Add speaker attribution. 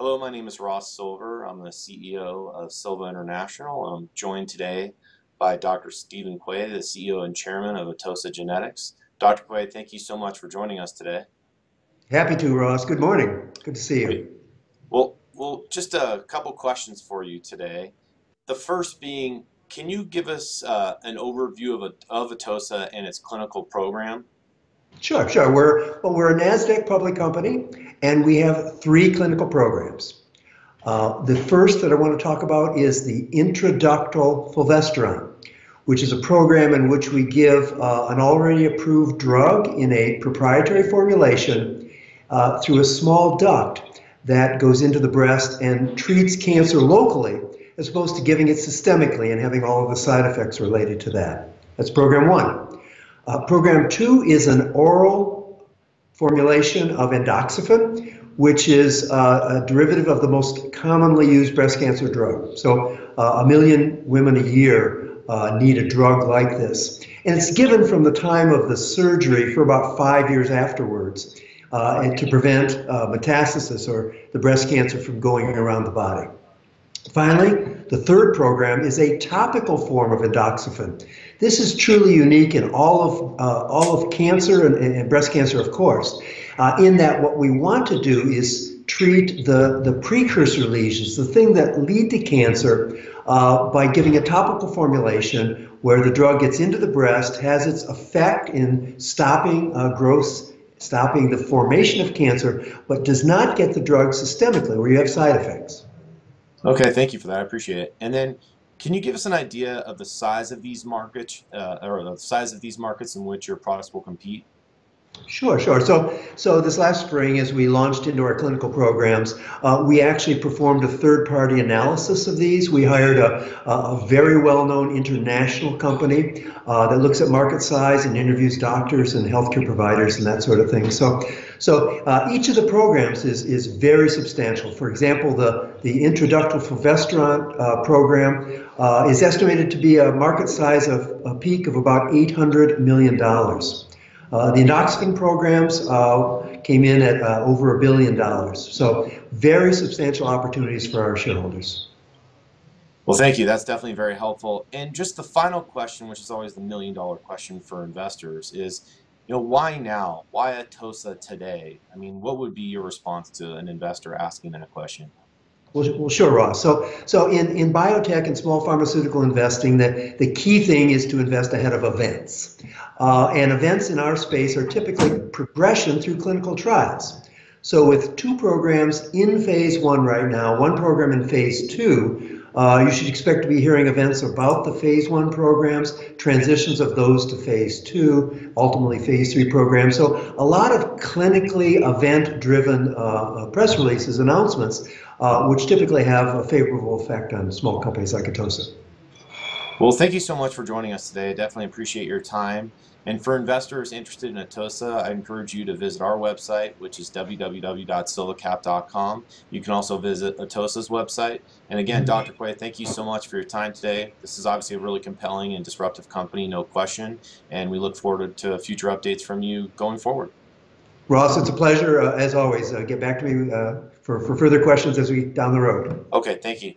Speaker 1: Hello, my name is Ross Silver. I'm the CEO of Sylva International. I'm joined today by Dr. Stephen Quay, the CEO and Chairman of Atossa Genetics. Dr. Quay, thank you so much for joining us today.
Speaker 2: Happy to, Ross. Good morning. Good to see
Speaker 1: Great.
Speaker 2: you.
Speaker 1: Well, just a couple questions for you today. The first being, can you give us an overview of Atossa and its clinical program?
Speaker 2: Sure. We're a NASDAQ public company, and we have three clinical programs. The first that I want to talk about is the intraductal fulvestrant, which is a program in which we give an already approved drug in a proprietary formulation through a small duct that goes into the breast and treats cancer locally, as opposed to giving it systemically and having all of the side effects related to that. That's program one. Program two is an oral formulation of endoxifen, which is a derivative of the most commonly used breast cancer drug. So 1 million women a year need a drug like this. And it's given from the time of the surgery for about 5 years afterwards and to prevent metastasis or the breast cancer from going around the body. Finally, the third program is a topical form of endoxifen. This is truly unique in all of cancer and breast cancer, of course, in that what we want to do is treat the precursor lesions, the thing that lead to cancer, by giving a topical formulation where the drug gets into the breast, has its effect in stopping growth, stopping the formation of cancer, but does not get the drug systemically where you have side effects.
Speaker 1: Okay, thank you for that. I appreciate it. And then, can you give us an idea of the size of these markets, or the size of these markets in which your products will compete?
Speaker 2: Sure. So this last spring, as we launched into our clinical programs, we actually performed a third-party analysis of these. We hired a very well-known international company that looks at market size and interviews doctors and healthcare providers and that sort of thing. So each of the programs is very substantial. For example, the intraductal fulvestrant program is estimated to be a market size of a peak of about $800 million. The endoxifen programs came in at over $1 billion. So very substantial opportunities for our shareholders.
Speaker 1: Well, thank you. That's definitely very helpful. And just the final question, which is always the million-dollar question for investors, is, why now? Why Atossa today? I mean, what would be your response to an investor asking that question?
Speaker 2: Well, sure, Ross. So in biotech and small pharmaceutical investing, the key thing is to invest ahead of events. And events in our space are typically progression through clinical trials. So with two programs in phase one right now, one program in phase two, you should expect to be hearing events about the phase one programs, transitions of those to phase two, ultimately phase three programs. So a lot of clinically event-driven press releases, announcements, which typically have a favorable effect on small companies like Atossa.
Speaker 1: Well, thank you so much for joining us today. I definitely appreciate your time. And for investors interested in Atossa, I encourage you to visit our website, which is www.silvacap.com. You can also visit Atossa's website. And again, Dr. Quay, thank you so much for your time today. This is obviously a really compelling and disruptive company, no question. And we look forward to future updates from you going forward.
Speaker 2: Ross, it's a pleasure, as always. Get back to me for further questions as we down the road.
Speaker 1: Okay, thank you.